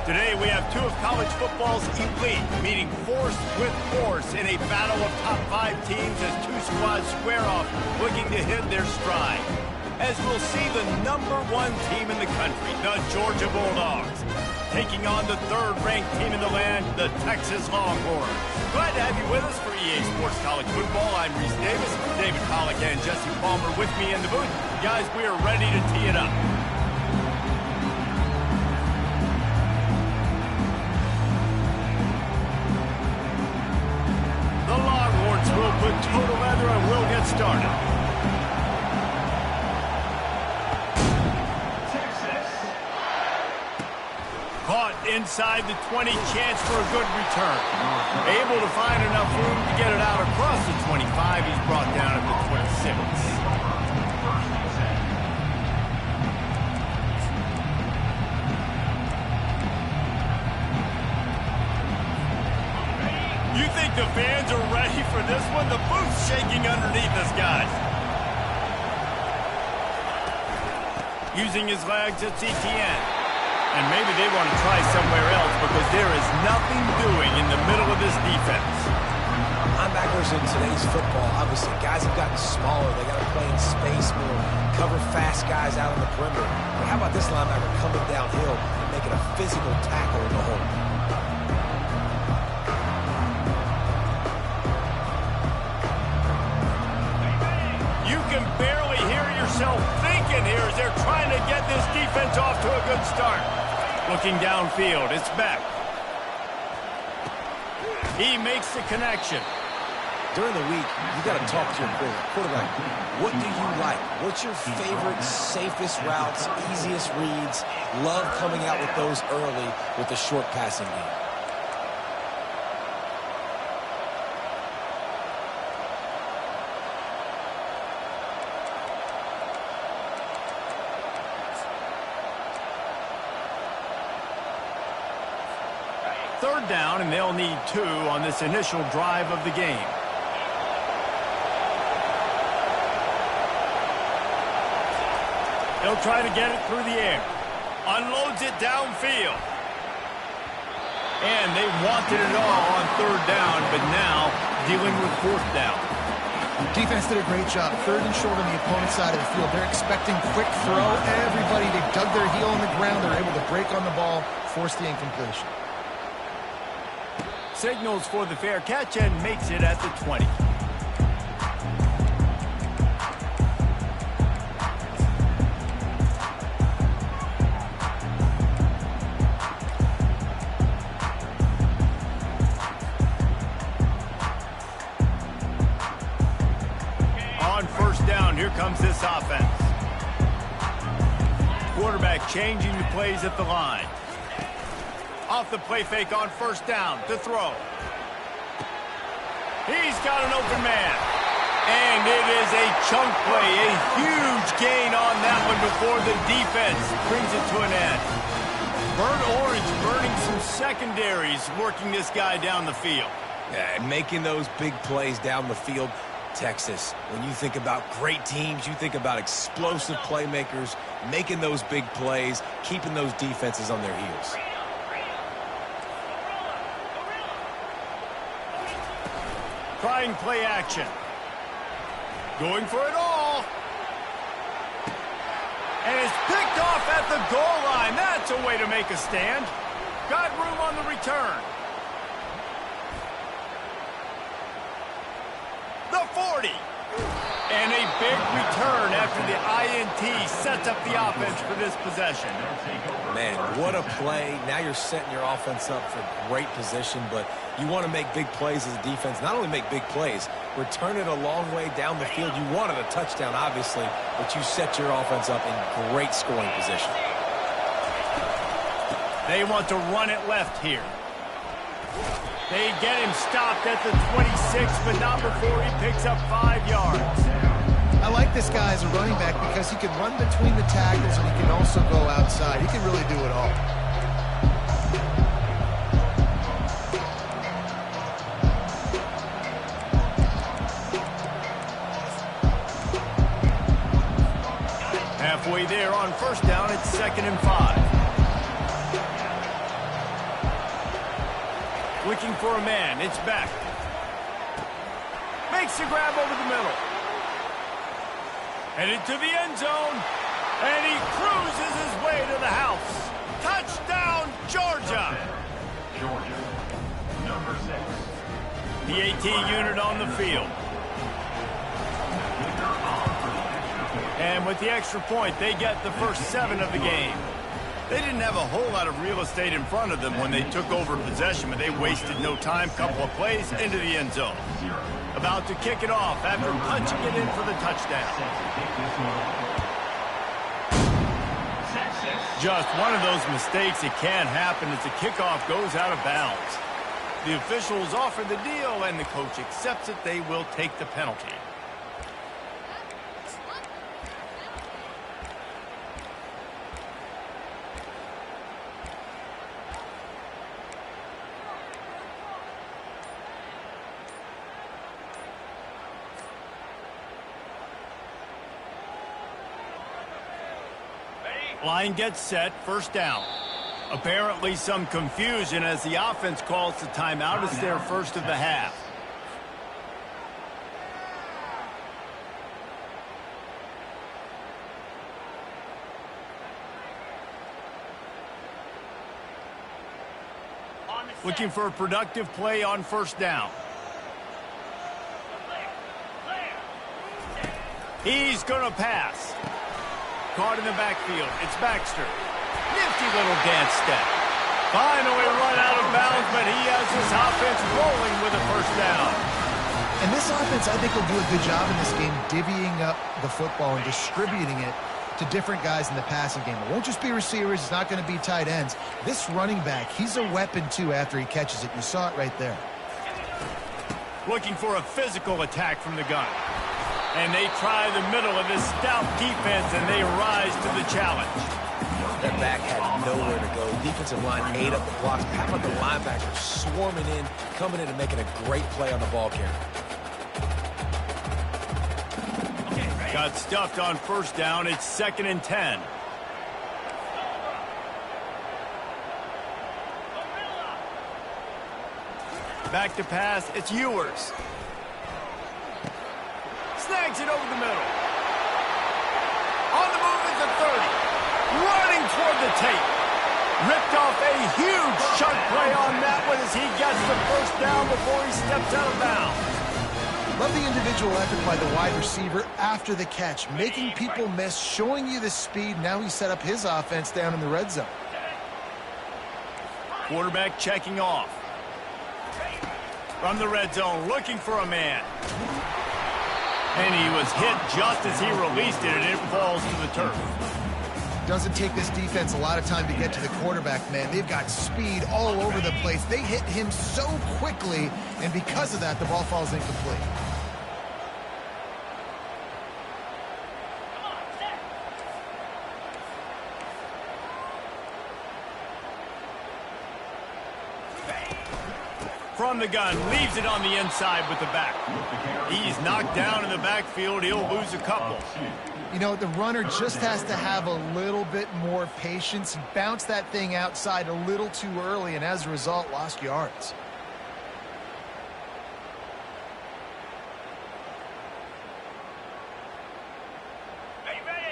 Today we have two of college football's elite meeting force with force in a battle of top 5 teams as two squads square off looking to hit their stride. As we'll see the #1 team in the country, the Georgia Bulldogs, taking on the 3rd-ranked team in the land, the Texas Longhorns. Glad to have you with us for EA Sports College Football. I'm Reese Davis, David Pollack and Jesse Palmer with me in the booth. Guys, we are ready to tee it up. The Longhorns will put total leather and we'll get started. Caught inside the 20, chance for a good return. Able to find enough room to get it out across the 25. He's brought down at the 26. You think the fans are ready for this one? The booth's shaking underneath us, guys. Using his legs, it's ETN. And maybe they want to try somewhere else because there is nothing doing in the middle of this defense. Linebackers in today's football, obviously, guys have gotten smaller. They got to play in space more, cover fast guys out on the perimeter. But how about this linebacker coming downhill and making a physical tackle in the hole? You can barely hear yourself thinking here as they're trying to get this defense off to a good start. Looking downfield, it's Beck. He makes the connection. During the week, you got to talk to your quarterback. What do you like? What's your favorite, safest routes, easiest reads? Love coming out with those early with the short passing game. Third down, and they'll need 2 on this initial drive of the game. They'll try to get it through the air. Unloads it downfield. And they wanted it all on 3rd down, but now dealing with 4th down. Defense did a great job. 3rd and short on the opponent's side of the field. They're expecting quick throw. Everybody, they dug their heel on the ground. They're able to break on the ball, force the incompletion. Signals for the fair catch and makes it at the 20. On 1st down, here comes this offense. Quarterback changing the plays at the line. Off the play fake on 1st down to throw. He's got an open man. And it is a chunk play, a huge gain on that one before the defense brings it to an end. Burnt Orange burning some secondaries, working this guy down the field. Yeah, and making those big plays down the field. Texas, when you think about great teams, you think about explosive playmakers, making those big plays, keeping those defenses on their heels. Trying play action. Going for it all. And it's picked off at the goal line. That's a way to make a stand. Got room on the return. The 40. And a big return after the INT sets up the offense for this possession. Man, what a play. Now you're setting your offense up for great position, but you want to make big plays as a defense. Not only make big plays, return it a long way down the field. You wanted a touchdown, obviously, but you set your offense up in great scoring position. They want to run it left here. They get him stopped at the 26, but not before he picks up 5 yards. I like this guy as a running back because he can run between the tackles and he can also go outside. He can really do it all. Halfway there on 1st down, it's 2nd and 5. Looking for a man. It's Beck. Makes the grab over the middle. Headed to the end zone. And he cruises his way to the house. Touchdown, Georgia. Georgia, number 6. The AT unit on the field. And with the extra point, they get the first 7 of the game. They didn't have a whole lot of real estate in front of them when they took over possession, but they wasted no time. Couple of plays into the end zone. About to kick it off after punching it in for the touchdown. Just one of those mistakes that can happen as the kickoff goes out of bounds. The officials offer the deal, and the coach accepts it. They will take the penalty. Line gets set, first down. Apparently some confusion as the offense calls the timeout. It's their first of the half. Looking for a productive play on first down. He's going to pass. Caught in the backfield. It's Baxter. Nifty little dance step. Finally run out of bounds, but he has his offense rolling with a first down. And this offense, I think, will do a good job in this game divvying up the football and distributing it to different guys in the passing game. It won't just be receivers. It's not going to be tight ends. This running back, he's a weapon, too, after he catches it. You saw it right there. Looking for a physical attack from the gun. And they try the middle of this stout defense, and they rise to the challenge. That back had nowhere to go. Defensive line ate up the blocks. How about the linebackers swarming in, coming in and making a great play on the ball carrier? Got stuffed on first down. It's 2nd and 10. Back to pass. It's Ewers. Snags it over the middle. On the move is the 30. Running toward the tape. Ripped off a huge chunk play on that one as he gets the first down before he steps out of bounds. Love the individual effort by the wide receiver after the catch, making people miss, showing you the speed. Now he set up his offense down in the red zone. Quarterback checking off. From the red zone, looking for a man. And he was hit just as he released it, and it falls to the turf. Doesn't take this defense a lot of time to get to the quarterback, man. They've got speed all over the place. They hit him so quickly, and because of that, the ball falls incomplete. From the gun, leaves it on the inside with the back. He's knocked down in the backfield. He'll lose a couple. You know, the runner just has to have a little bit more patience. He bounced that thing outside a little too early, and as a result, lost yards.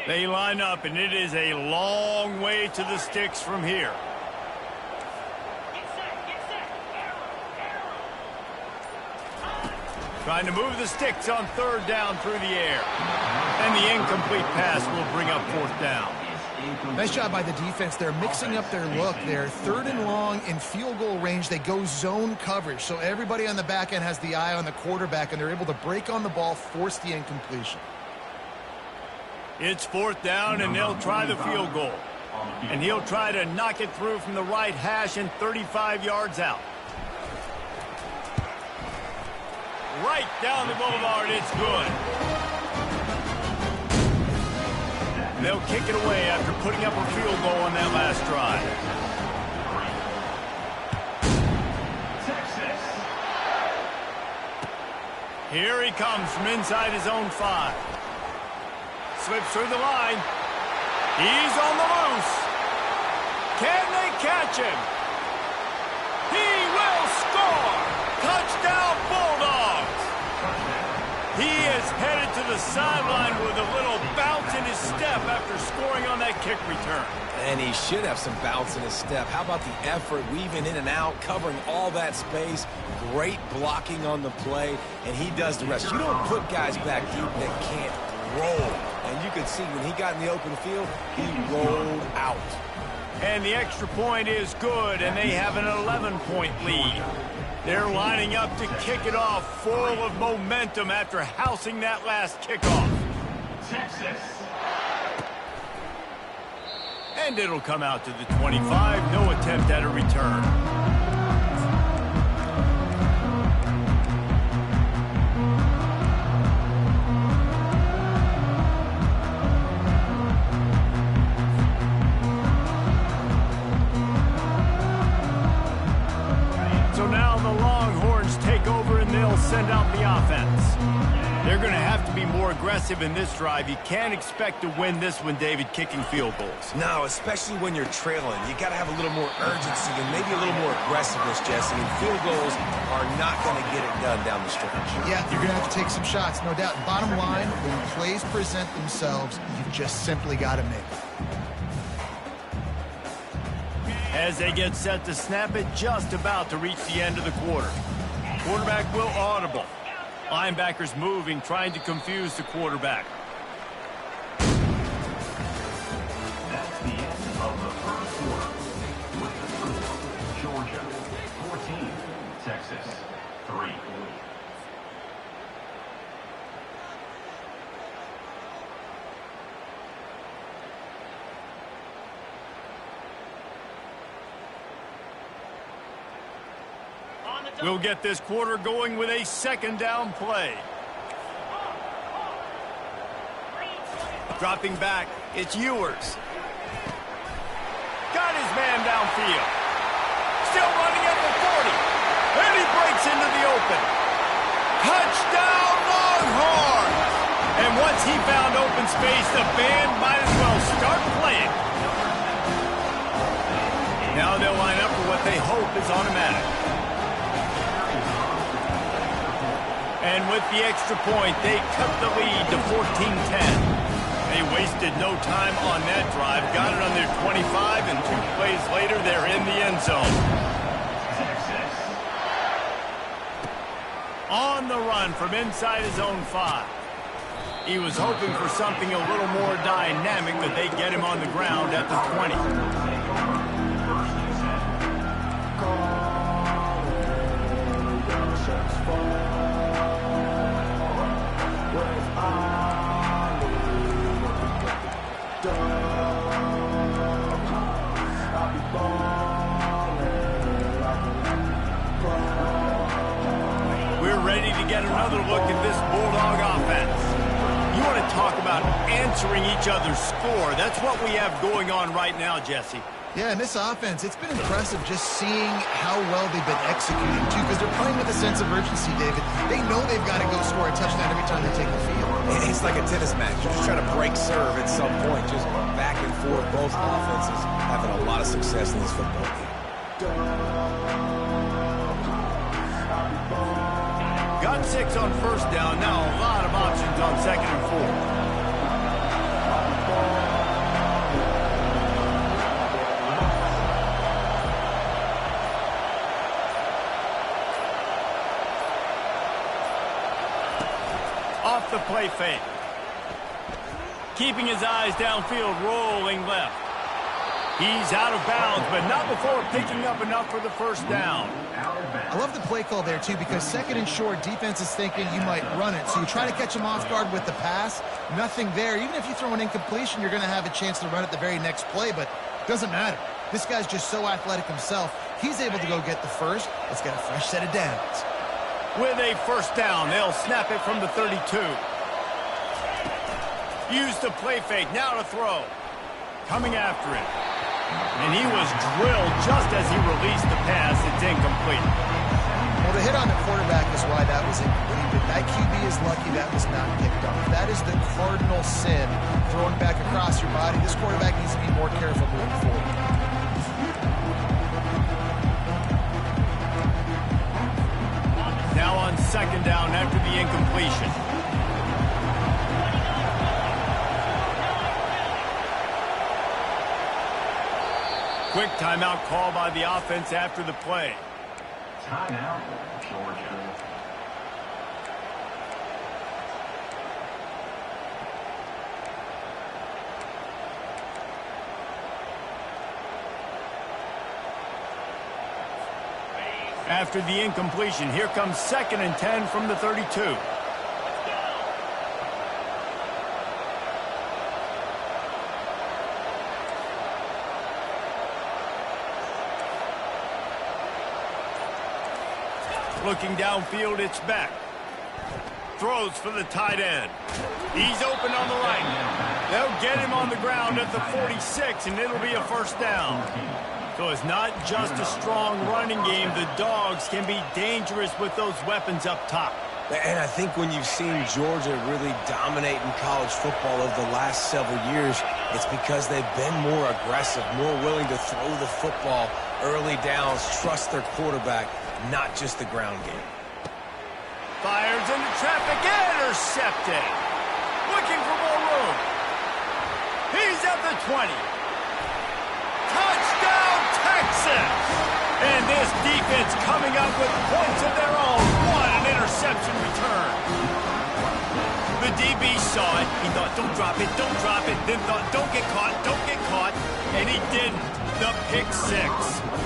They line up, and it is a long way to the sticks from here. Trying to move the sticks on third down through the air. And the incomplete pass will bring up fourth down. Nice job by the defense. They're mixing up their look. They're 3rd and long in field goal range. They go zone coverage. So everybody on the back end has the eye on the quarterback, and they're able to break on the ball, force the incompletion. It's fourth down, and they'll try the field goal. And he'll try to knock it through from the right hash and 35 yards out. Right down the boulevard, it's good. They'll kick it away after putting up a field goal on that last drive. Here he comes from inside his own 5. Slips through the line. He's on the loose. Can they catch him? He will score! the sideline with a little bounce in his step after scoring on that kick return. And he should have some bounce in his step. How about the effort, weaving in and out, covering all that space, great blocking on the play, and he does the rest. You don't put guys back deep that can't roll. And you could see when he got in the open field, he rolled out. And the extra point is good, and they have an 11-point lead. They're lining up to kick it off full of momentum after housing that last kickoff. Texas. And it'll come out to the 25. No attempt at a return. So now the Longhorns take over and they'll send out the offense. They're going to have to be more aggressive in this drive. You can't expect to win this one, David, kicking field goals. No, especially when you're trailing. You got to have a little more urgency and maybe a little more aggressiveness, Jesse. And field goals are not going to get it done down the stretch. Yeah, you're going to have to take some shots, no doubt. Bottom line, when plays present themselves, you just simply got to make them. As they get set to snap it, just about to reach the end of the quarter. Quarterback will audible. Linebackers moving, trying to confuse the quarterback. That's the end of the first quarter. With the score, Georgia 14, Texas 3. We'll get this quarter going with a second down play. Dropping back, it's Ewers. Got his man downfield. Still running at the 40. And he breaks into the open. Touchdown Longhorns! And once he found open space, the band might as well start playing. Now they'll line up for what they hope is automatic. And with the extra point, they cut the lead to 14-10. They wasted no time on that drive. Got it on their 25, and 2 plays later, they're in the end zone. On the run from inside his own 5. He was hoping for something a little more dynamic, but they get him on the ground at the 20. We're ready to get another look at this Bulldog offense. You want to talk about answering each other's score. That's what we have going on right now, Jesse. Yeah, and this offense, it's been impressive just seeing how well they've been executing, too, because they're playing with a sense of urgency, David. They know they've got to go score a touchdown every time they take the field. It's like a tennis match. You're just trying to break serve at some point, just back and forth. Both offenses having a lot of success in this football game. Got 6 on first down. Now a lot of options on second and 4. Off the play fake. Keeping his eyes downfield, rolling left. He's out of bounds, but not before picking up enough for the first down. I love the play call there, too, because second and short, defense is thinking you might run it. So you try to catch him off guard with the pass. Nothing there. Even if you throw an incompletion, you're going to have a chance to run it the very next play, but it doesn't matter. This guy's just so athletic himself. He's able to go get the first. Let's get a fresh set of downs. With a first down, they'll snap it from the 32. Use the play fake, now to throw. Coming after it. And he was drilled just as he released the pass. It's incomplete. Well, the hit on the quarterback is why that was incomplete. But that QB is lucky that was not picked off. That is the cardinal sin, throwing back across your body. This quarterback needs to be more careful moving forward. Now on second down after the incompletion. Quick timeout call by the offense after the play. Timeout, Georgia. After the incompletion, here comes 2nd and 10 from the 32. Looking downfield, it's back. Throws for the tight end. He's open on the right. They'll get him on the ground at the 46, and it'll be a first down. So it's not just a strong running game. The Dogs can be dangerous with those weapons up top. And I think when you've seen Georgia really dominate in college football over the last several years, it's because they've been more aggressive, more willing to throw the football early downs, trust their quarterback, not just the ground game. Fires into traffic, intercepted. Looking for more room. He's at the 20. Touchdown, Texas! And this defense coming up with points of their own. What an interception return. The DB saw it. He thought, don't drop it, don't drop it. Then thought, don't get caught, don't get caught. And he didn't. The pick 6.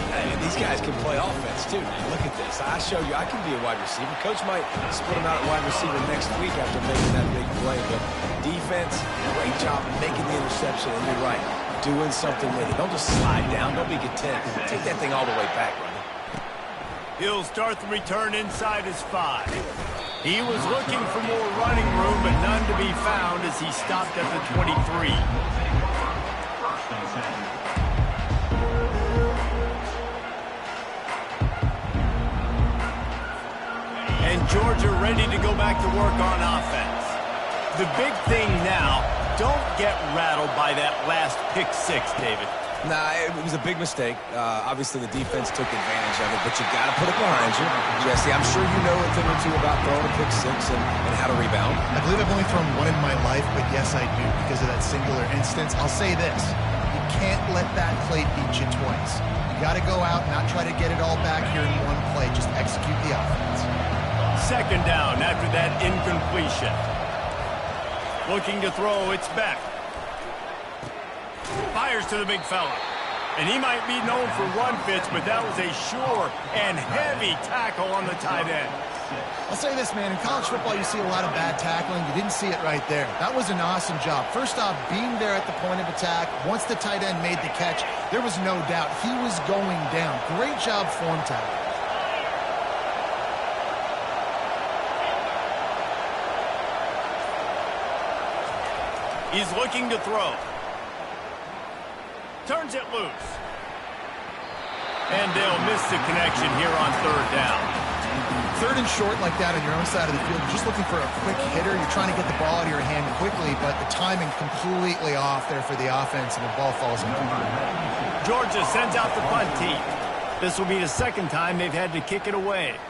Hey, these guys can play offense, too, man. Look at this. I show you I can be a wide receiver. Coach might split him out at wide receiver next week after making that big play. But defense, great job of making the interception. And you're right, doing something with it. Don't just slide down. Don't be content. Take that thing all the way back, brother. He'll start the return inside his 5. He was looking for more running room, but none to be found as he stopped at the 23. First and 10. And Georgia ready to go back to work on offense. The big thing now, don't get rattled by that last pick 6, David. Nah, it was a big mistake. Obviously, the defense took advantage of it, but you got to put it behind you. Jesse, I'm sure you know a thing or two about throwing a pick 6 and how to rebound. I believe I've only thrown one in my life, but yes, I do because of that singular instance. I'll say this. You can't let that play beat you twice. You got to go out and not try to get it all back here in one play. Just execute the offense. 2nd down after that incompletion. Looking to throw, it's back. Fires to the big fella. And he might be known for run fits, but that was a sure and heavy tackle on the tight end. I'll say this, man. In college football, you see a lot of bad tackling. You didn't see it right there. That was an awesome job. First off, being there at the point of attack. Once the tight end made the catch, there was no doubt he was going down. Great job form tackle. He's looking to throw. Turns it loose. And they'll miss the connection here on 3rd down. 3rd and short like that on your own side of the field. You're just looking for a quick hitter. You're trying to get the ball out of your hand quickly, but the timing completely off there for the offense, and the ball falls incomplete. Georgia sends out the punt team. This will be the 2nd time they've had to kick it away.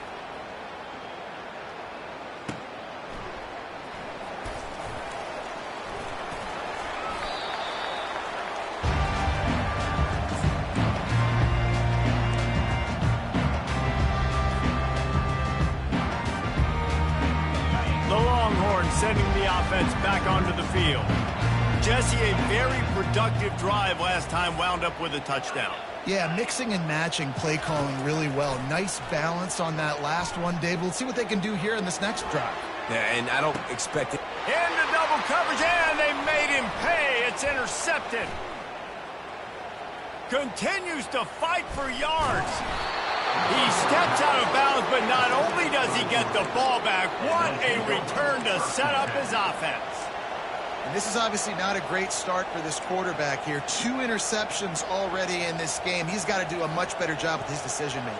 Sending the offense back onto the field. Jesse, a very productive drive last time wound up with a touchdown. Yeah, mixing and matching play calling really well. Nice balance on that last one, Dave. Let's see what they can do here in this next drive. Yeah, and I don't expect it. Into double coverage, and they made him pay. It's intercepted. Continues to fight for yards. He steps out of bounds, but not only does he get the ball back, what a return to set up his offense. And this is obviously not a great start for this quarterback here. 2 interceptions already in this game. He's got to do a much better job with his decision-making.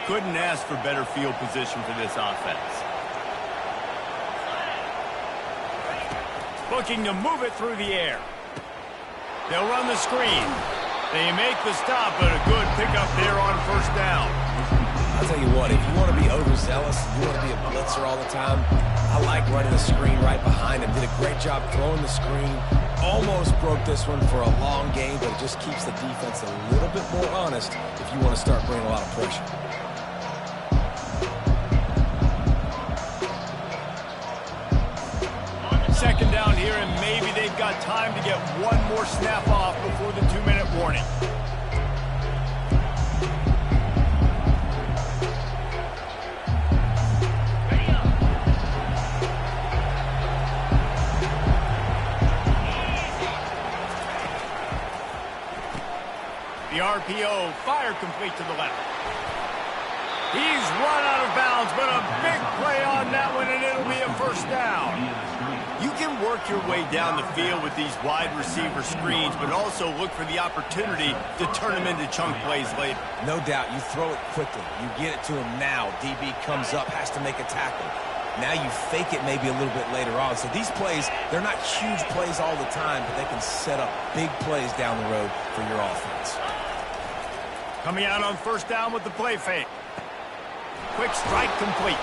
Couldn't ask for better field position for this offense. Looking to move it through the air. They'll run the screen. They make the stop, but a good pickup there on first down. I'll tell you what, if you want to be overzealous, you want to be a blitzer all the time, I like running the screen right behind him. Did a great job throwing the screen. Almost broke this one for a long game, but it just keeps the defense a little bit more honest if you want to start bringing a lot of pressure. Second down here, and maybe they've got time to get one more snap off before the 2-minute warning. The RPO, fire complete to the left. He's run out of bounds, but a big play on that one, and it'll be a first down. You can work your way down the field with these wide receiver screens, but also look for the opportunity to turn them into chunk plays later. No doubt, you throw it quickly. You get it to him now. DB comes up, has to make a tackle. Now you fake it maybe a little bit later on. So these plays, they're not huge plays all the time, but they can set up big plays down the road for your offense. Coming out on first down with the play fake. Quick strike complete.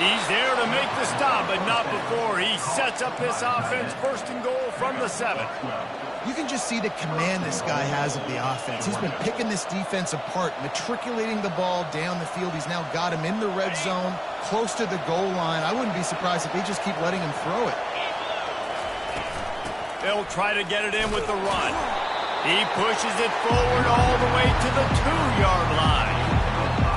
He's there to make the stop, but not before he sets up this offense first and goal from the 7. You can just see the command this guy has of the offense. He's been picking this defense apart, matriculating the ball down the field. He's now got him in the red zone, close to the goal line. I wouldn't be surprised if they just keep letting him throw it. They'll try to get it in with the run. He pushes it forward all the way to the 2-yard line.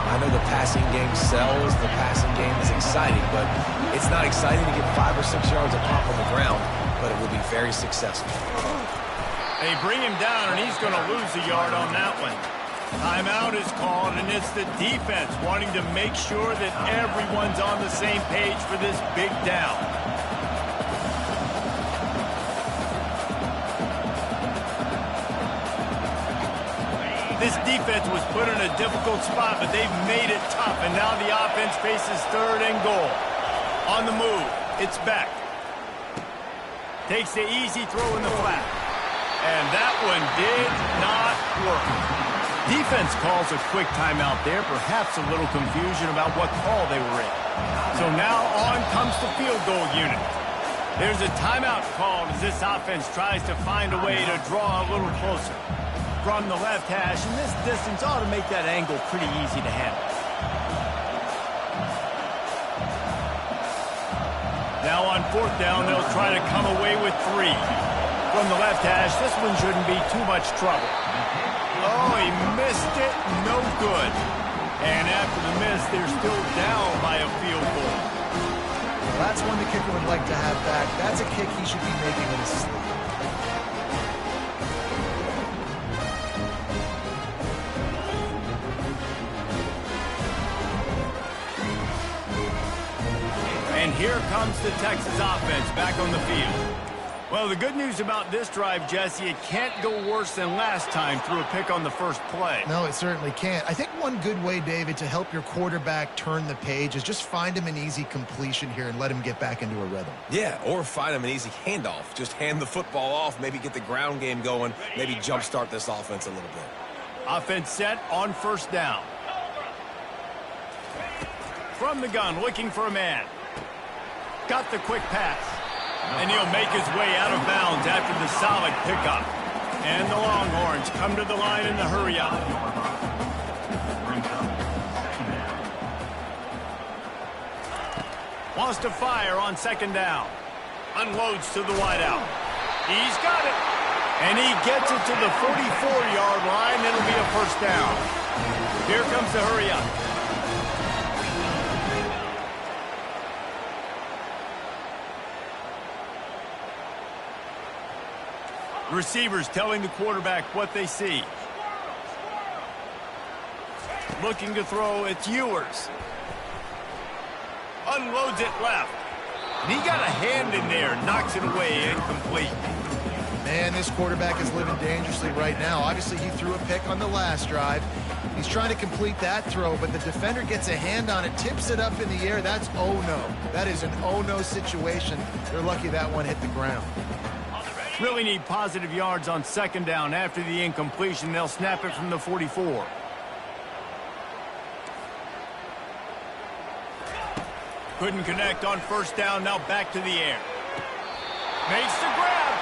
I know the passing game sells, the passing game is exciting, but it's not exciting to get 5 or 6 yards of pop on the ground, but it will be very successful. They bring him down, and he's going to lose a yard on that one. Timeout is called, and it's the defense wanting to make sure that everyone's on the same page for this big down. This defense was put in a difficult spot, but they've made it tough, and now the offense faces 3rd and goal. On the move, it's Beck. Takes the easy throw in the flat. And that one did not work. Defense calls a quick timeout there, perhaps a little confusion about what call they were in. So now on comes the field goal unit. There's a timeout called as this offense tries to find a way to draw a little closer. From the left hash, and this distance ought to make that angle pretty easy to handle. Now on 4th down, they'll try to come away with 3. From the left hash, this one shouldn't be too much trouble. Oh, he missed it. No good. And after the miss, they're still down by a field goal. Well, that's one the kicker would like to have back. That's a kick he should be making in his sleep. And here comes the Texas offense back on the field. Well, the good news about this drive, Jesse, it can't go worse than last time through a pick on the first play. No, it certainly can't. I think one good way, David, to help your quarterback turn the page is just find him an easy completion here and let him get back into a rhythm. Yeah, or find him an easy handoff. Just hand the football off, maybe get the ground game going, maybe jumpstart this offense a little bit. Offense set on first down. From the gun, looking for a man. Got the quick pass. And he'll make his way out of bounds after the solid pickup. And the Longhorns come to the line in the hurry-up. Wants to fire on 2nd down. Unloads to the wideout. He's got it. And he gets it to the 44-yard line. It'll be a first down. Here comes the hurry-up. Receivers telling the quarterback what they see. Looking to throw, it's Ewers. Unloads it left. And he got a hand in there, knocks it away, incomplete. Man, this quarterback is living dangerously right now. Obviously, he threw a pick on the last drive. He's trying to complete that throw, but the defender gets a hand on it, tips it up in the air. That's oh-no. That is an oh-no situation. They're lucky that one hit the ground. Really need positive yards on second down after the incompletion. They'll snap it from the 44. Couldn't connect on first down. Now back to the air. Makes the grab.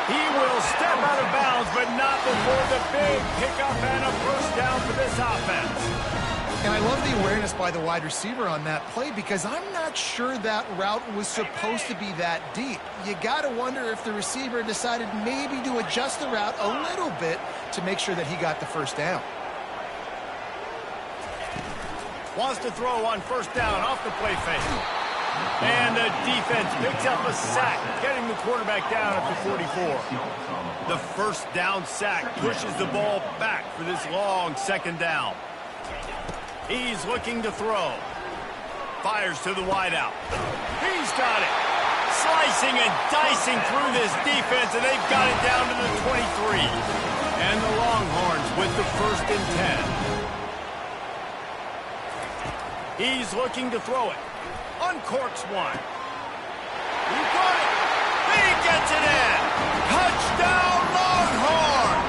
He will step out of bounds, but not before the big pickup and a first down for this offense. And I love the awareness by the wide receiver on that play because I'm not sure that route was supposed to be that deep. You got to wonder if the receiver decided maybe to adjust the route a little bit to make sure that he got the first down. Wants to throw on first down off the play fake. And the defense picks up a sack, getting the quarterback down at the 44. The first down sack pushes the ball back for this long second down. He's looking to throw. Fires to the wideout. He's got it. Slicing and dicing through this defense, and they've got it down to the 23. And the Longhorns with the 1st and 10. He's looking to throw it. Uncorks one. He got it. He gets it in. Touchdown, Longhorn!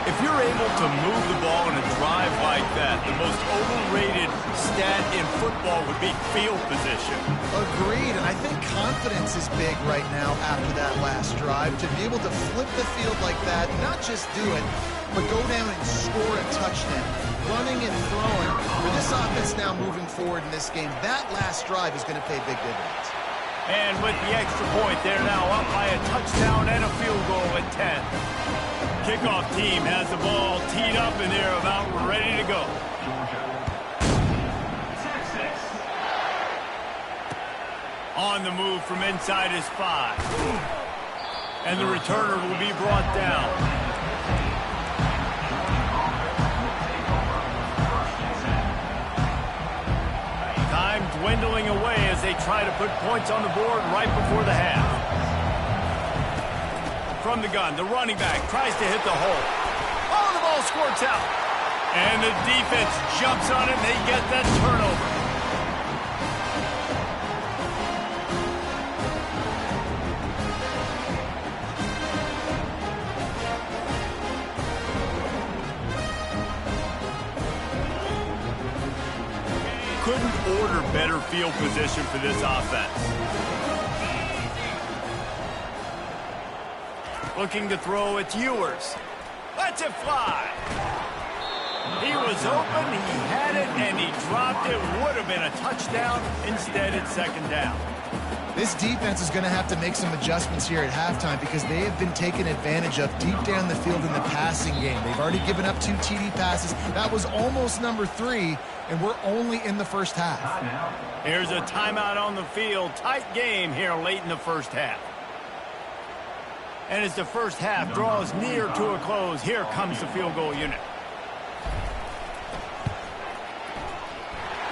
If you're able to move the ball in a drive like that, the most overrated stat in football would be field position. Agreed, and I think confidence is big right now after that last drive. To be able to flip the field like that, not just do it, but go down and score a touchdown. Running and throwing. For this offense now moving forward in this game, that last drive is going to pay big dividends. And with the extra point, they're now up by a touchdown and a field goal at 10. Kickoff team has the ball teed up, and they're about ready to go. On the move from inside his 5. And the returner will be brought down. Time dwindling away as they try to put points on the board right before the half. From the gun, the running back tries to hit the hole. Oh, the ball squirts out. And the defense jumps on it, and they get that turnover. Couldn't order better field position for this offense. Looking to throw, it's Ewers. Lets it fly. He was open, he had it, and he dropped it. Would have been a touchdown. Instead, it's second down. This defense is going to have to make some adjustments here at halftime because they have been taken advantage of deep down the field in the passing game. They've already given up 2 TD passes. That was almost number 3, and we're only in the first half. Here's a timeout on the field. Tight game here late in the first half. And as the first half draws near to a close, here comes the field goal unit.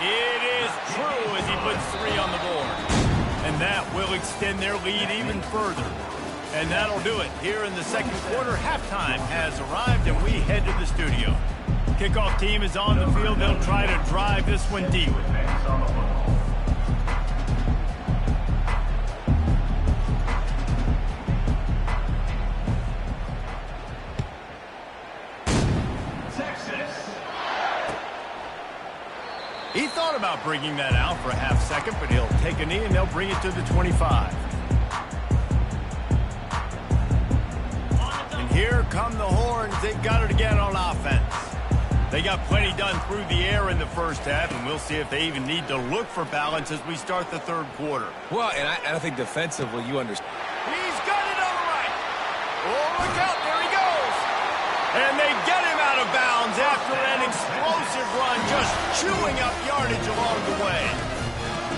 It is true as he puts 3 on the board. And that will extend their lead even further. And that'll do it. Here in the second quarter, halftime has arrived, and we head to the studio. Kickoff team is on the field. They'll try to drive this one deep. He thought about bringing that out for a half second, but he'll take a knee and they'll bring it to the 25. And here come the Horns. They've got it again on offense. They got plenty done through the air in the first half, and we'll see if they even need to look for balance as we start the third quarter. Well, and I think defensively, you understand. He's got it on the right. Oh, look out. There he goes. And they get him out of bounds after an explosive run, just chewing up yardage along the way.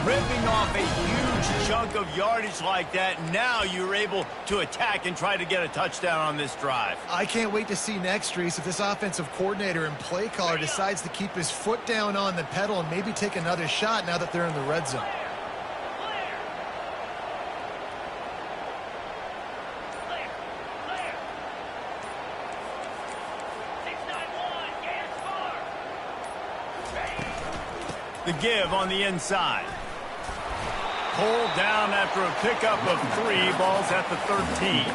Ripping off a huge chunk of yardage like that, now you're able to attack and try to get a touchdown on this drive. I can't wait to see next, Reese, if this offensive coordinator and play caller decides to keep his foot down on the pedal and maybe take another shot now that they're in the red zone. The give on the inside. Pulled down after a pickup of 3 balls at the 13.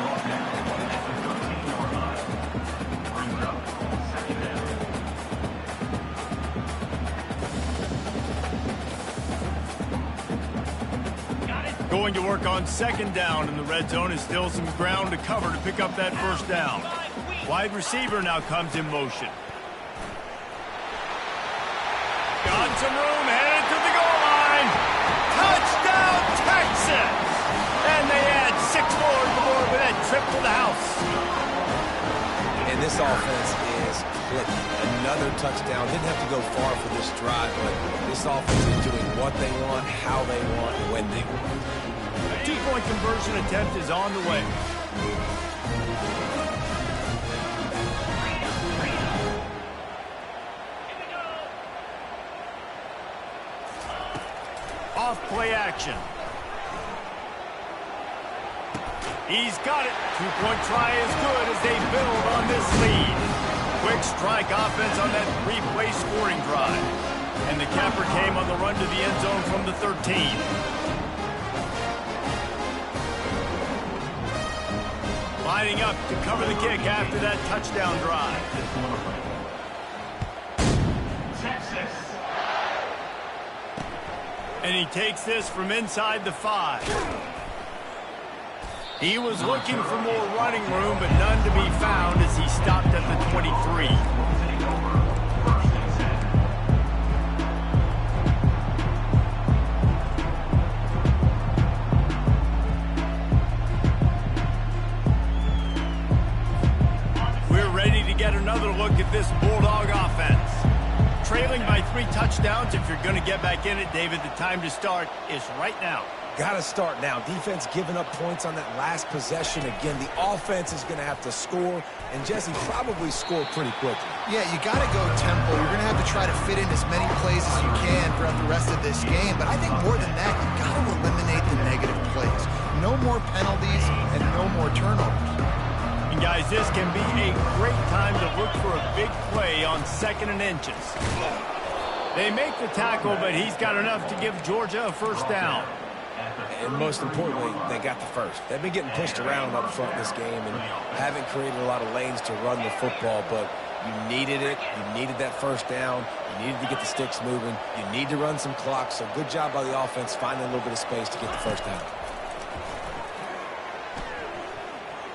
Going to work on second down in the red zone is still some ground to cover to pick up that first down. Wide receiver now comes in motion. Got some room, headed to the goal line. Touchdown, Texas! And they add 6 more to the board with that trip to the house. And this offense is clicking. Another touchdown. Didn't have to go far for this drive, but this offense is doing what they want, how they want, when they want. A 2-point conversion attempt is on the way. Off play action. He's got it. 2-point try is good as they build on this lead. Quick strike offense on that 3-play scoring drive. And the capper came on the run to the end zone from the 13. Lining up to cover the kick after that touchdown drive. Texas. And he takes this from inside the 5. He was looking for more running room, but none to be found as he stopped at the 23. We're ready to get another look at this Bulldog offense. Trailing by 3 touchdowns. If you're going to get back in it, David, the time to start is right now. Got to start now. Defense giving up points on that last possession. Again, the offense is going to have to score, and Jesse probably score pretty quickly. Yeah, you got to go tempo. You're going to have to try to fit in as many plays as you can throughout the rest of this game. But I think more than that, you got to eliminate the negative plays. No more penalties and no more turnovers. And guys, this can be a great time to look for a big play on 2nd and inches. They make the tackle, but he's got enough to give Georgia a first down. And most importantly, they got the first. They've been getting pushed around up front this game and haven't created a lot of lanes to run the football, but you needed it. You needed that first down. You needed to get the sticks moving. You need to run some clock, so good job by the offense finding a little bit of space to get the first down.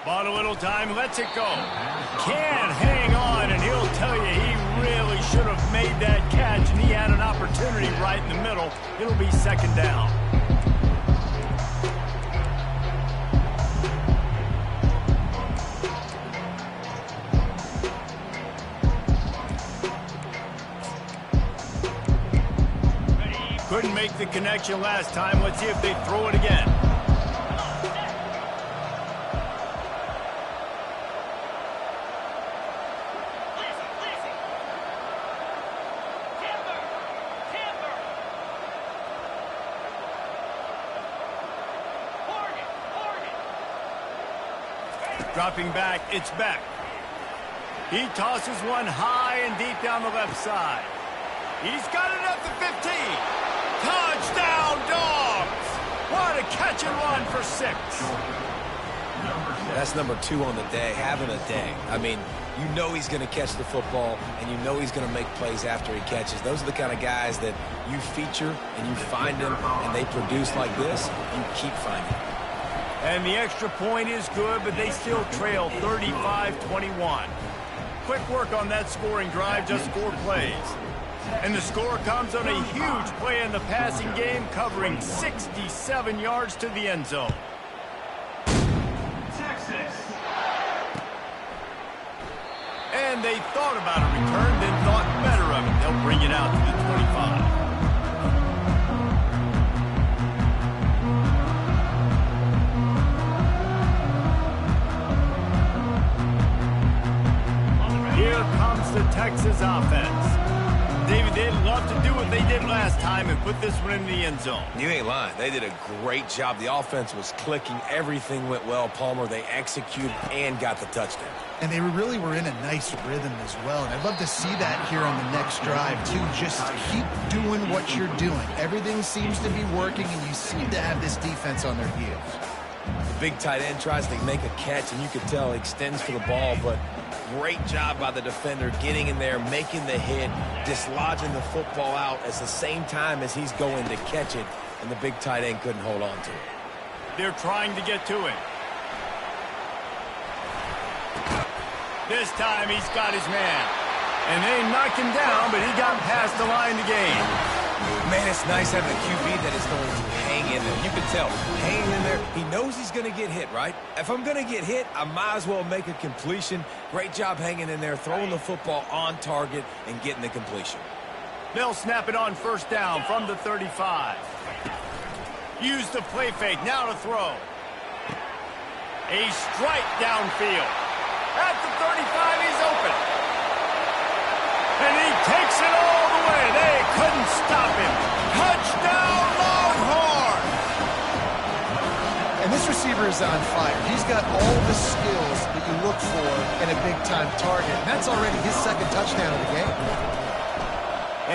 Bought a little time, lets it go. Can't hang on, and he'll tell you he really should have made that catch, and he had an opportunity right in the middle. It'll be second down. Couldn't make the connection last time. Let's see if they throw it again. Dropping back, it's Beck. He tosses one high and deep down the left side. He's got it at the 15. Touchdown, Dogs! What a catch and run for 6. That's number 2 on the day, having a day. I mean, you know he's going to catch the football, and you know he's going to make plays after he catches. Those are the kind of guys that you feature, and you find them, and they produce like this, you keep finding them. And the extra point is good, but they still trail 35-21. Quick work on that scoring drive, just 4 plays. And the score comes on a huge play in the passing game, covering 67 yards to the end zone. Texas. And they thought about a return, then thought better of it. They'll bring it out to the 25. Here comes the Texas offense. David, they'd love to do what they did last time and put this one in the end zone. You ain't lying. They did a great job. The offense was clicking. Everything went well, Palmer. They executed and got the touchdown. And they really were in a nice rhythm as well. And I'd love to see that here on the next drive, too. Just keep doing what you're doing. Everything seems to be working, and you seem to have this defense on their heels. The big tight end tries to make a catch, and you can tell he extends for the ball, but great job by the defender getting in there, making the hit, dislodging the football out at the same time as he's going to catch it, and the big tight end couldn't hold on to it. They're trying to get to him. This time he's got his man. And they knocked him down, but he got past the line to gain. Man, it's nice having a QB that is going to hang in there. You can tell, hanging in there, he knows he's going to get hit, right? If I'm going to get hit, I might as well make a completion. Great job hanging in there, throwing the football on target and getting the completion. They'll snap it on first down from the 35. Use the play fake, now to throw. A strike downfield. At the 35, he's open. And he takes it all the way. They couldn't stop him. Touchdown, Longhorn! And this receiver is on fire. He's got all the skills that you look for in a big-time target. And that's already his second touchdown of the game.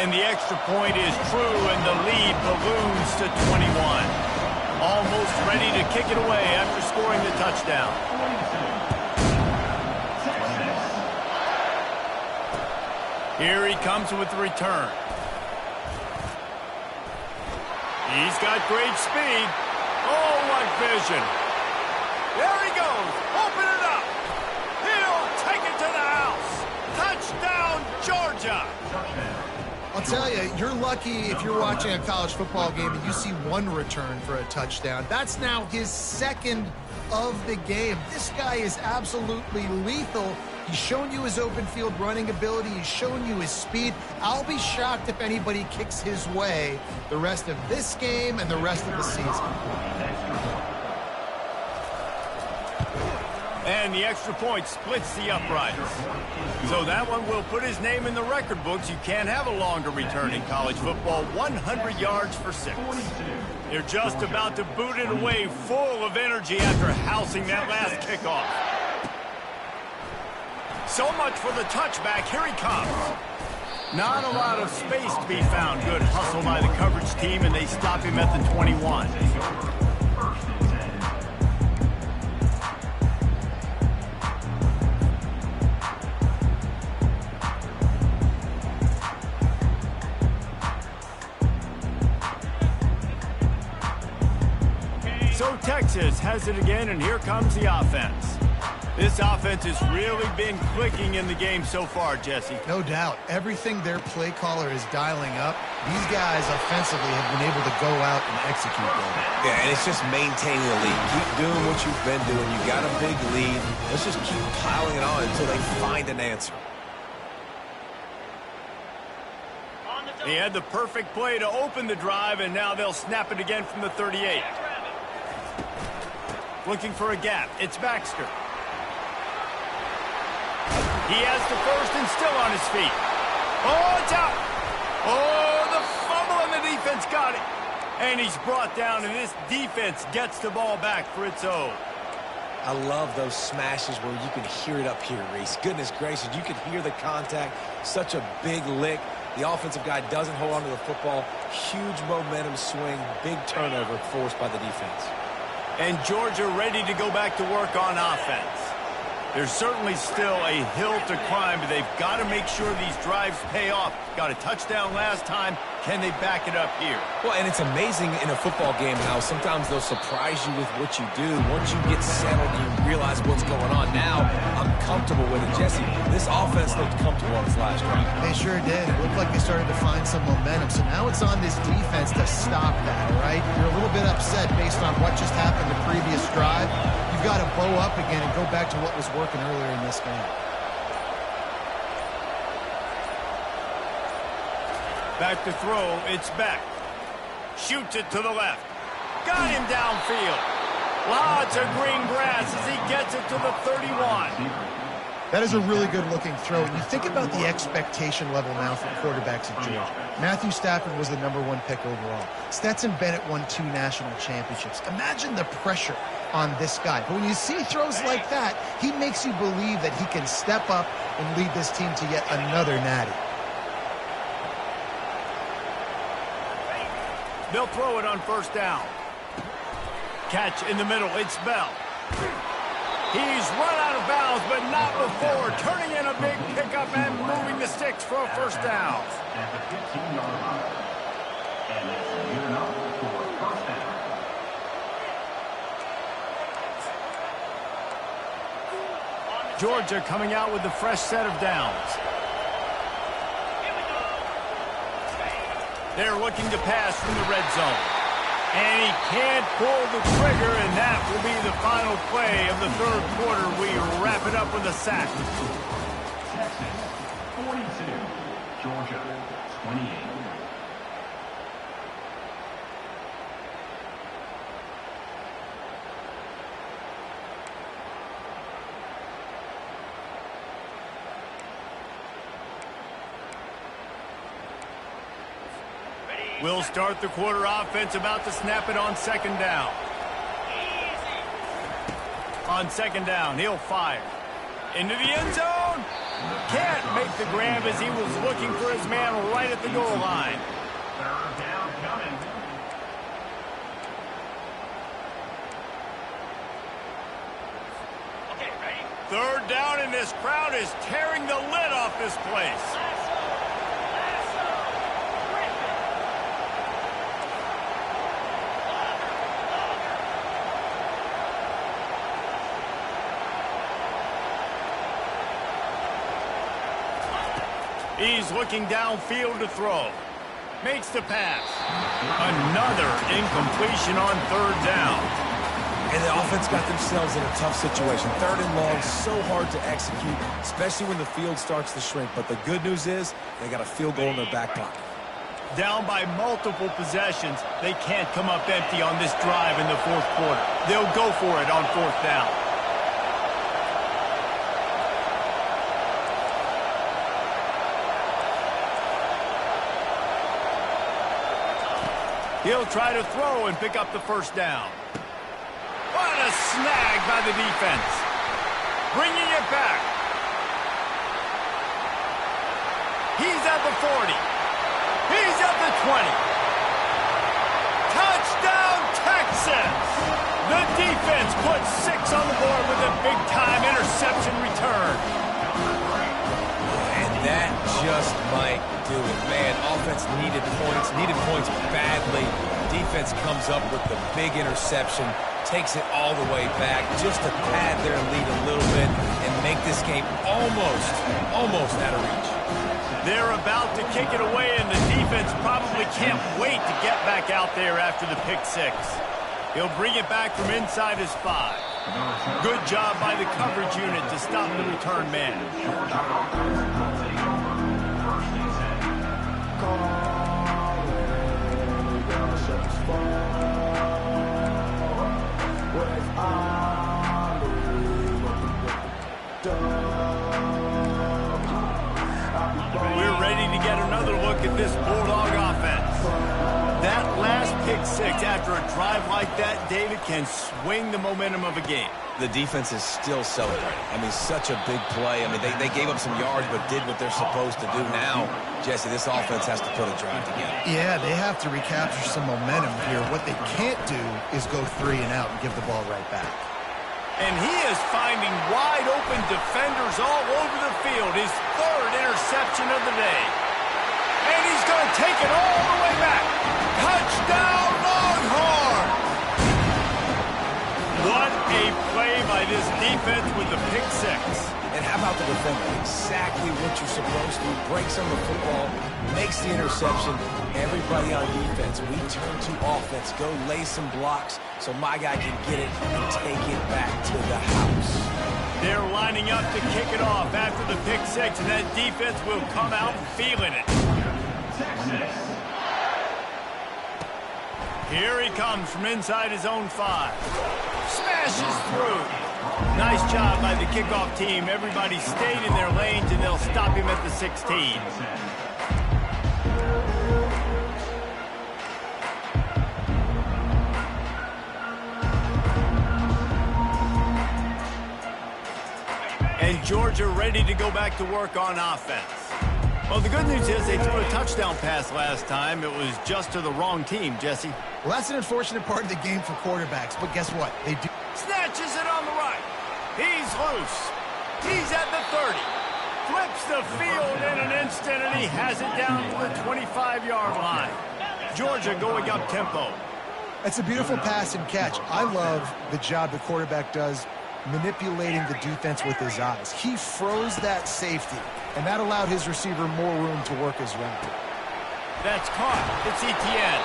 And the extra point is true, and the lead balloons to 21. Almost ready to kick it away after scoring the touchdown. Here he comes with the return. He's got great speed. Oh, what vision. There he goes. Open it up. He'll take it to the house. Touchdown, Georgia. I'll tell you, you're lucky if you're watching a college football game and you see one return for a touchdown. That's now his second of the game. This guy is absolutely lethal. He's shown you his open field running ability. He's shown you his speed. I'll be shocked if anybody kicks his way the rest of this game and the rest of the season. And the extra point splits the uprights. So that one will put his name in the record books. You can't have a longer return in college football. 100 yards for 6. They're just about to boot it away, full of energy after housing that last kickoff. So much for the touchback. Here he comes. Not a lot of space to be found. Good hustle by the coverage team, and they stop him at the 21. So Texas has it again, and here comes the offense. This offense has really been clicking in the game so far, Jesse. No doubt. Everything their play caller is dialing up, these guys offensively have been able to go out and execute them. Yeah, and it's just maintaining the lead. Keep doing what you've been doing. You got a big lead. Let's just keep piling it on until they find an answer. They had the perfect play to open the drive, and now they'll snap it again from the 38. Looking for a gap. It's Baxter. He has the first and still on his feet. Oh, it's out. Oh, the fumble, and the defense got it. And he's brought down, and this defense gets the ball back for its own. I love those smashes where you can hear it up here, Reese. Goodness gracious, you can hear the contact. Such a big lick. The offensive guy doesn't hold on to the football. Huge momentum swing. Big turnover forced by the defense. And Georgia ready to go back to work on offense. There's certainly still a hill to climb, but they've got to make sure these drives pay off. Got a touchdown last time. Can they back it up here? Well, and it's amazing in a football game how sometimes they'll surprise you with what you do. Once you get settled and you realize what's going on, now I'm comfortable with it. Jesse, this offense looked comfortable on its last drive. They sure did. It looked like they started to find some momentum. So now it's on this defense to stop that, all right? You're a little bit upset based on what just happened the previous drive. You've got to bow up again and go back to what was working earlier in this game. Back to throw, it's Beck. Shoots it to the left. Got him downfield. Lots of green grass as he gets it to the 31. That is a really good-looking throw. And you think about the expectation level now for quarterbacks at Georgia. Matthew Stafford was the #1 pick overall. Stetson Bennett won 2 national championships. Imagine the pressure on this guy. But when you see throws like that, he makes you believe that he can step up and lead this team to yet another natty. They'll throw it on first down. Catch in the middle. It's Bell. He's run out of bounds, but not before. Turning in a big pickup and moving the sticks for a first down. At the 15-yard line. And it's good enough for a first down. Georgia coming out with a fresh set of downs. They're looking to pass from the red zone. And he can't pull the trigger, and that will be the final play of the third quarter. We wrap it up with a sack. Texas, 42. Georgia, 28. We'll start the quarter offense, about to snap it on second down. On second down, he'll fire. Into the end zone. Can't make the grab as he was looking for his man right at the goal line. Third down coming. Third down, and this crowd is tearing the lid off this place. He's looking downfield to throw. Makes the pass. Another incompletion on third down. And the offense got themselves in a tough situation. Third and long, so hard to execute, especially when the field starts to shrink. But the good news is they got a field goal in their back pocket. Down by multiple possessions, they can't come up empty on this drive in the fourth quarter. They'll go for it on fourth down. He'll try to throw and pick up the first down. What a snag by the defense. Bringing it back. He's at the 40. He's at the 20. Touchdown, Texas! The defense puts 6 on the board with a big-time interception return. And that just might do it. Man, offense needed points badly. Defense comes up with the big interception, takes it all the way back just to pad their lead a little bit and make this game almost out of reach. They're about to kick it away, and the defense probably can't wait to get back out there after the pick six. He'll bring it back from inside his 5. Good job by the coverage unit to stop the return man. We're ready to get another look at this Bulldog offense. That last pick six after a drive like that, David, can swing the momentum of a game. The defense is still celebrating. I mean, such a big play. I mean, they gave up some yards but did what they're supposed to do. Now, Jesse, this offense has to put a drive together. Yeah, they have to recapture some momentum here. What they can't do is go 3 and out and give the ball right back. And he is finding wide open defenders all over the field. His 3rd interception of the day. And he's going to take it all the way back. Touchdown, Longhorn! What a play by this defense with the pick six. And how about the defender? Exactly what you're supposed to. Breaks on the football, makes the interception. Everybody on defense, we turn to offense. Go lay some blocks so my guy can get it and take it back to the house. They're lining up to kick it off after the pick six, and that defense will come out feeling it. Here he comes from inside his own 5. Smashes through. Nice job by the kickoff team. Everybody stayed in their lanes, and they'll stop him at the 16. And Georgia ready to go back to work on offense. Well, the good news is they threw a touchdown pass last time. It was just to the wrong team, Jesse. Well, that's an unfortunate part of the game for quarterbacks, but guess what? They do. Snatches it on the right. He's loose. He's at the 30. Flips the field in an instant, and he has it down to the 25-yard line. Georgia going up tempo. That's a beautiful pass and catch. I love the job the quarterback does manipulating the defense with his eyes. He froze that safety, and that allowed his receiver more room to work his route. That's caught. It's Etienne.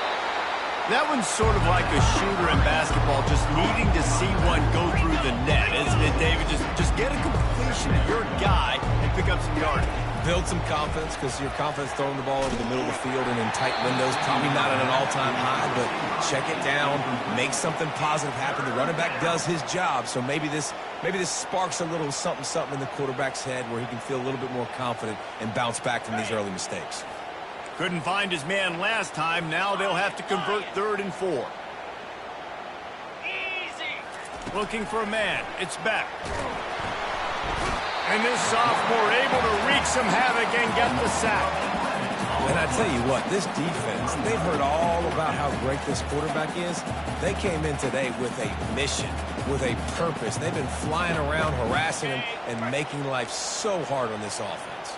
That one's sort of like a shooter in basketball, just needing to see one go through the net, isn't it, David? Just get a completion to your guy and pick up some yardage. Build some confidence, because your confidence throwing the ball over the middle of the field and in tight windows, probably not at an all-time high, but check it down, make something positive happen. The running back does his job, so maybe this sparks a little something in the quarterback's head where he can feel a little bit more confident and bounce back from these early mistakes. Couldn't find his man last time. Now they'll have to convert 3rd and 4. Easy. Looking for a man. It's back. And this sophomore able to wreak some havoc and get the sack. And I tell you what, this defense, they've heard all about how great this quarterback is. They came in today with a mission, with a purpose. They've been flying around, harassing him, and making life so hard on this offense.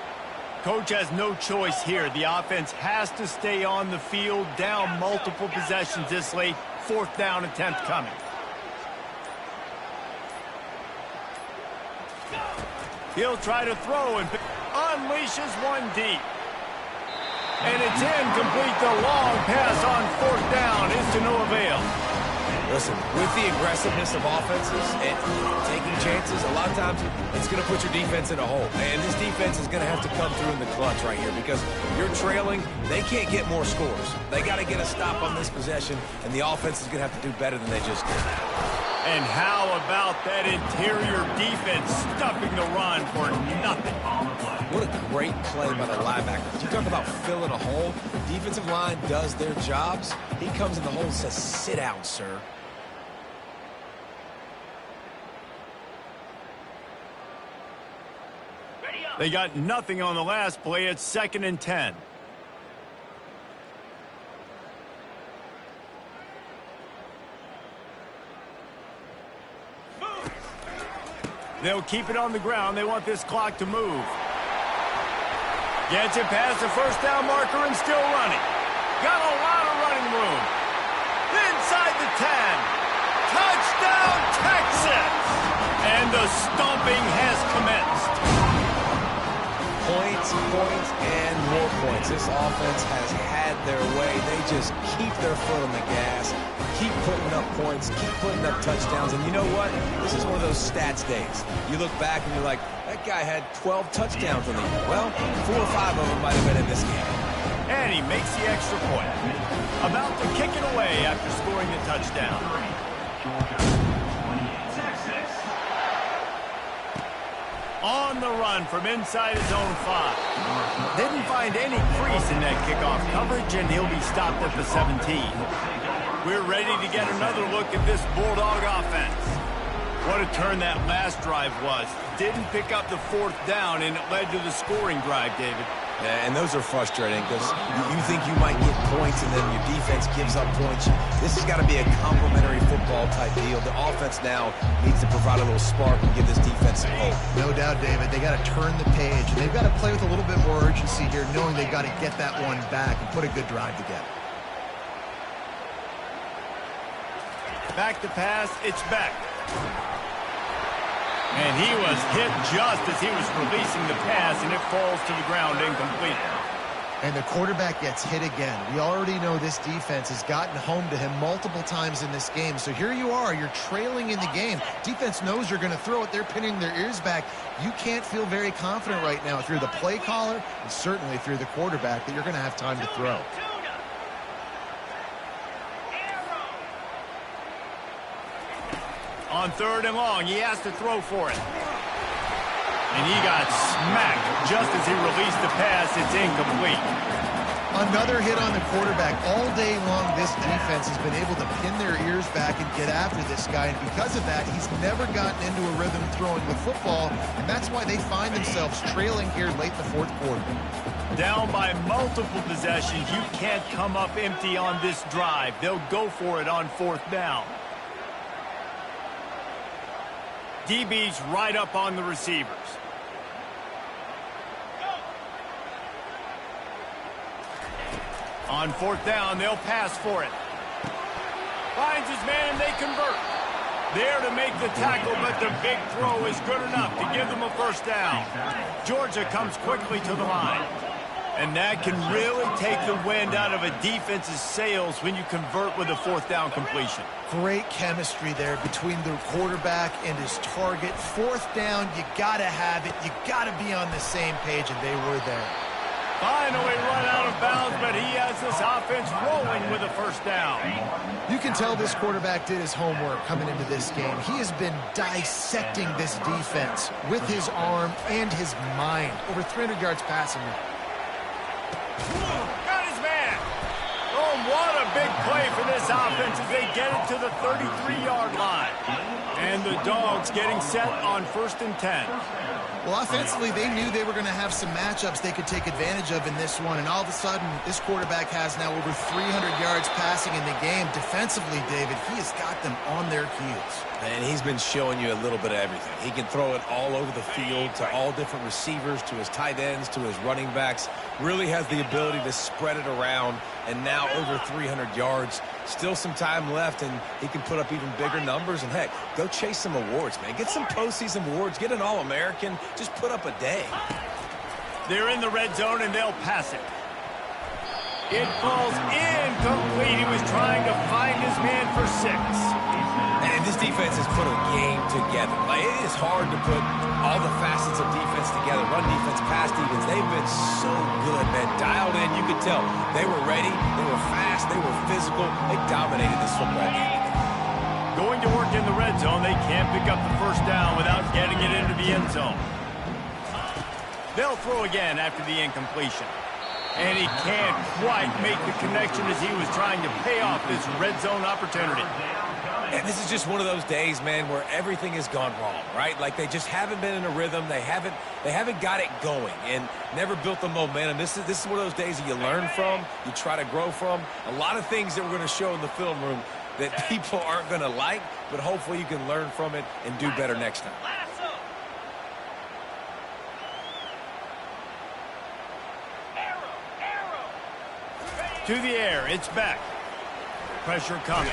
Coach has no choice here. The offense has to stay on the field, down multiple possessions this late. 4th down attempt coming. He'll try to throw and unleashes one deep. And it's incomplete. The long pass on 4th down is to no avail. Listen, with the aggressiveness of offenses and taking chances, a lot of times it's going to put your defense in a hole. And this defense is going to have to come through in the clutch right here, because you're trailing. They can't get more scores. They got to get a stop on this possession, and the offense is going to have to do better than they just did. And how about that interior defense stuffing the run for nothing? What a great play by the linebacker. You talk about filling a hole. The defensive line does their jobs. He comes in the hole and says, "Sit down, sir." They got nothing on the last play. It's 2nd and 10. They'll keep it on the ground. They want this clock to move. Gets it past the 1st down marker and still running. Got a lot of running room. Inside the 10. Touchdown, Texas! And the stomping has commenced. Points, and more points. This offense has had their way. They just keep their foot on the gas, keep putting up points, keep putting up touchdowns. And you know what? This is one of those stats days. You look back and you're like, that guy had 12 touchdowns on the year. Well, 4 or 5 of them might have been in this game. And he makes the extra point. About to kick it away after scoring the touchdown. On the run from inside his own 5. Didn't find any crease in that kickoff coverage, and he'll be stopped at the 17. We're ready to get another look at this Bulldog offense. What a turn that last drive was. Didn't pick up the 4th down, and it led to the scoring drive, David. Yeah, and those are frustrating, because you think you might get points and then your defense gives up points. This has got to be a complementary football type deal. The offense now needs to provide a little spark and give this defense some hope. No doubt, David. They got to turn the page, and they've got to play with a little bit more urgency here, knowing they've got to get that one back and put a good drive together. Back to pass. It's back. And he was hit just as he was releasing the pass, and it falls to the ground incomplete. And the quarterback gets hit again. We already know this defense has gotten home to him multiple times in this game. So here you are, you're trailing in the game. Defense knows you're going to throw it. They're pinning their ears back. You can't feel very confident right now if you're the play caller, and certainly if you're the quarterback, that you're going to have time to throw. On 3rd and long, he has to throw for it. And he got smacked just as he released the pass. It's incomplete. Another hit on the quarterback. All day long, this defense has been able to pin their ears back and get after this guy. And because of that, he's never gotten into a rhythm throwing the football. And that's why they find themselves trailing here late in the 4th quarter. Down by multiple possessions, you can't come up empty on this drive. They'll go for it on 4th down. DB's right up on the receivers. On 4th down, they'll pass for it. Finds his man, and they convert. There to make the tackle, but the big throw is good enough to give them a 1st down. Georgia comes quickly to the line. And that can really take the wind out of a defense's sails when you convert with a 4th down completion. Great chemistry there between the quarterback and his target. 4th down, you got to have it. You got to be on the same page, and they were there. Finally run out of bounds, but he has this offense rolling with a 1st down. You can tell this quarterback did his homework coming into this game. He has been dissecting this defense with his arm and his mind. Over 300 yards passing. Got his man. Oh, what a big play for this offense as they get it to the 33-yard line. And the Dogs getting set on 1st and 10. Well, offensively, they knew they were going to have some matchups they could take advantage of in this one. And all of a sudden, this quarterback has now over 300 yards passing in the game. Defensively, David, he has got them on their heels. And he's been showing you a little bit of everything. He can throw it all over the field to all different receivers, to his tight ends, to his running backs. Really has the ability to spread it around. And now over 300 yards. Still some time left, and he can put up even bigger numbers. And, heck, go chase some awards, man. Get some postseason awards. Get an All-American. Just put up a day. They're in the red zone, and they'll pass it. It falls incomplete. He was trying to find his man for 6. And this defense has put a game together. Like, it is hard to put all the facets of defense together. Run defense, pass defense. They've been so good, man. Dialed in, you could tell. They were ready. They were fast. They were physical. They dominated this football game. Going to work in the red zone. They can't pick up the 1st down without getting it into the end zone. They'll throw again after the incompletion. And he can't quite make the connection as he was trying to pay off this red zone opportunity. And this is just one of those days, man, where everything has gone wrong, right? Like they just haven't been in a rhythm. They haven't got it going and never built the momentum. This is one of those days that you learn from, you try to grow from. A lot of things that we're going to show in the film room that people aren't going to like, but hopefully you can learn from it and do better next time. To the air, it's back. Pressure coming.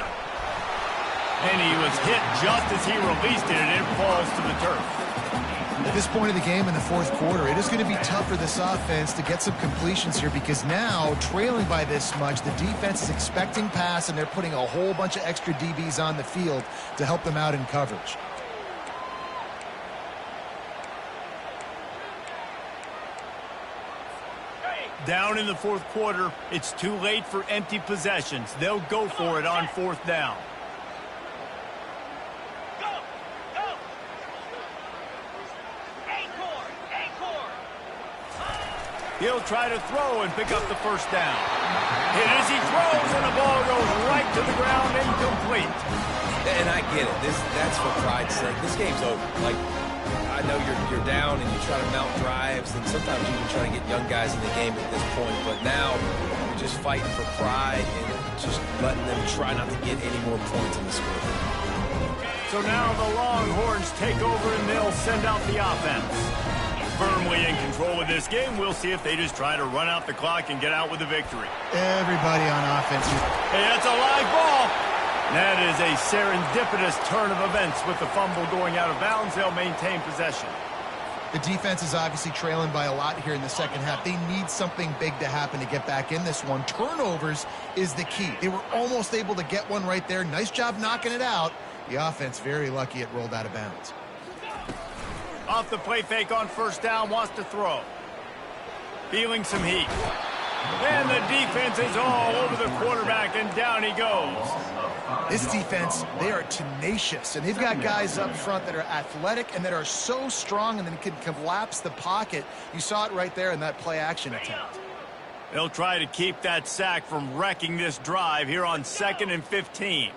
And he was hit just as he released it, and it falls to the turf. At this point of the game in the 4th quarter, it is going to be tough for this offense to get some completions here because now, trailing by this much, the defense is expecting pass, and they're putting a whole bunch of extra DBs on the field to help them out in coverage. Down in the 4th quarter, it's too late for empty possessions. They'll go for it on 4th down. He'll try to throw and pick up the 1st down. Hit as he throws, and the ball goes right to the ground, incomplete. And I get it. That's for pride's sake. This game's over. Like, I know you're down and you try to mount drives, and sometimes you even try to get young guys in the game at this point. But now you're just fighting for pride and just letting them try not to get any more points in the score. So now the Longhorns take over and they'll send out the offense. Firmly in control of this game. We'll see if they just try to run out the clock and get out with a victory. Everybody on offense. Hey, that's a live ball. That is a serendipitous turn of events with the fumble going out of bounds. They'll maintain possession. The defense is obviously trailing by a lot here in the second half. They need something big to happen to get back in this one. Turnovers is the key. They were almost able to get one right there. Nice job knocking it out. The offense very lucky it rolled out of bounds. Off the play fake on 1st down, wants to throw. Feeling some heat. And the defense is all over the quarterback, and down he goes. This defense, they are tenacious, and they've got guys up front that are athletic and that are so strong and then can collapse the pocket. You saw it right there in that play-action attempt. They'll try to keep that sack from wrecking this drive here on 2nd and 15.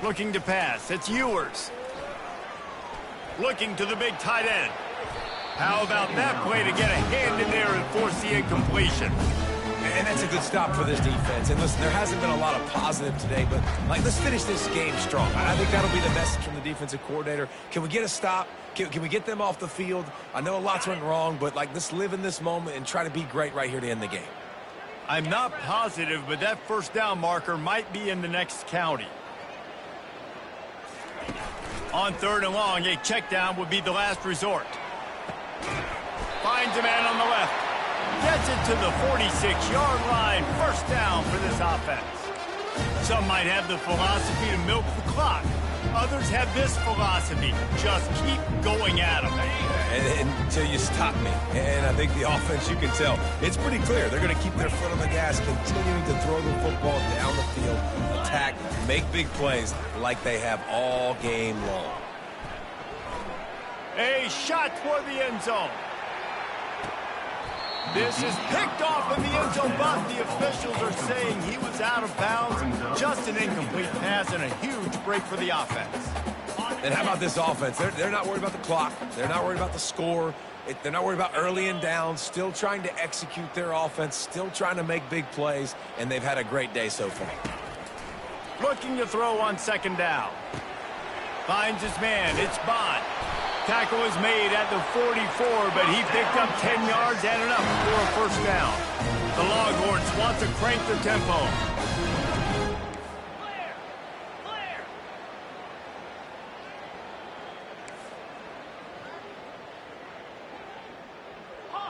Looking to pass. It's Ewers. Looking to the big tight end. How about that play to get a hand in there and force the incompletion? And that's a good stop for this defense. And listen, there hasn't been a lot of positive today, but let's finish this game strong. I think that'll be the message from the defensive coordinator. Can we get a stop? Can we get them off the field? I know a lot's went wrong, but let's live in this moment and try to be great right here to end the game. I'm not positive, but that first down marker might be in the next county. On 3rd and long, a check down would be the last resort. Finds a man on the left. Gets it to the 46-yard line. First down for this offense. Some might have the philosophy to milk the clock. Others have this philosophy. Just keep going at them. Until you stop me. And I think the offense, you can tell, it's pretty clear. They're going to keep their foot on the gas, continuing to throw the football down the field, attack, make big plays like they have all game long. A shot toward the end zone. This is picked off in the end zone, but the officials are saying he was out of bounds. Just an incomplete pass and a huge break for the offense. And how about this offense? They're not worried about the clock. They're not worried about the score. They're not worried about early and down. Still trying to execute their offense. Still trying to make big plays. And they've had a great day so far. Looking to throw on 2nd down. Finds his man. It's Bond. Tackle is made at the 44, but he picked up 10 yards and enough for a first down. The Longhorns want to crank the tempo.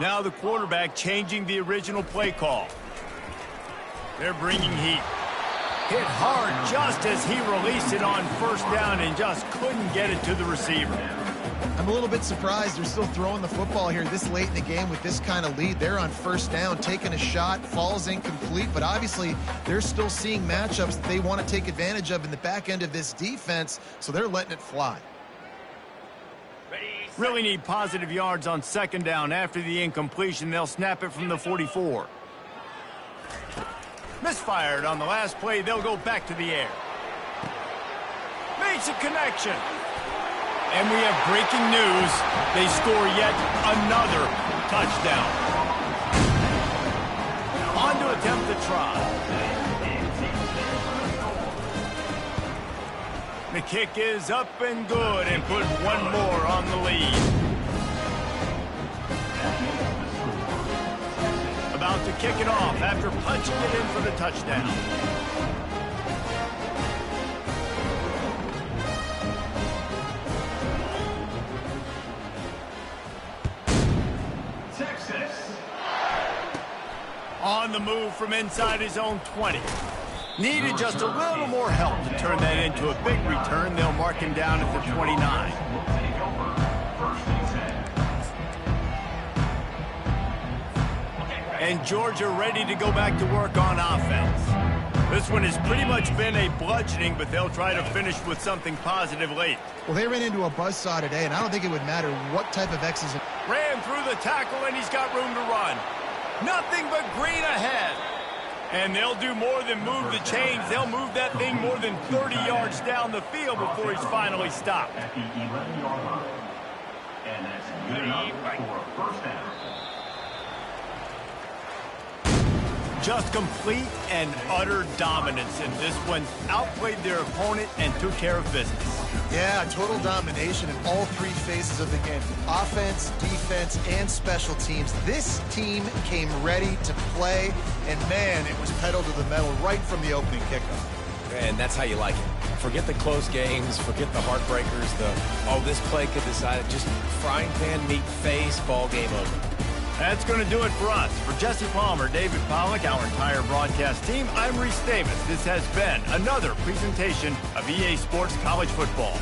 Now the quarterback changing the original play call. They're bringing heat. Hit hard just as he released it on first down and just couldn't get it to the receiver. I'm a little bit surprised they're still throwing the football here this late in the game with this kind of lead. They're on first down, taking a shot, falls incomplete, but obviously they're still seeing matchups that they want to take advantage of in the back end of this defense, so they're letting it fly. Really need positive yards on 2nd down. After the incompletion, they'll snap it from the 44. Misfired on the last play. They'll go back to the air. Makes a connection. And we have breaking news. They score yet another touchdown. On to attempt the try. The kick is up and good and put one more on the lead. About to kick it off after punching it in for the touchdown. Texas. On the move from inside his own 20. Needed just a little more help to turn that into a big return. They'll mark him down at the 29. And Georgia ready to go back to work on offense. This one has pretty much been a bludgeoning, but they'll try to finish with something positive late. Well, they ran into a buzzsaw today, and I don't think it would matter what type of X's. Ran through the tackle, and he's got room to run. Nothing but green ahead. And they'll do more than move the chains. They'll move that thing more than 30 yards down the field before he's finally stopped. At the 11-yard line. And that's good enough for a first down. Just complete and utter dominance in this one. Outplayed their opponent and took care of business. Yeah, total domination in all three phases of the game. Offense, defense, and special teams. This team came ready to play, and man, it was pedal to the metal right from the opening kickoff. And that's how you like it. Forget the close games, forget the heartbreakers, this play could decide it. Just frying pan meet face, ball game over. That's going to do it for us. For Jesse Palmer, David Pollack, our entire broadcast team, I'm Reese Davis. This has been another presentation of EA Sports College Football.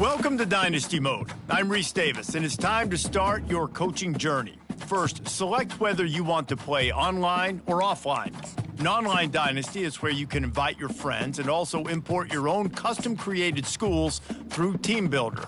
Welcome to Dynasty Mode. I'm Reese Davis, and it's time to start your coaching journey. First, select whether you want to play online or offline. An online dynasty is where you can invite your friends and also import your own custom-created schools through Team Builder.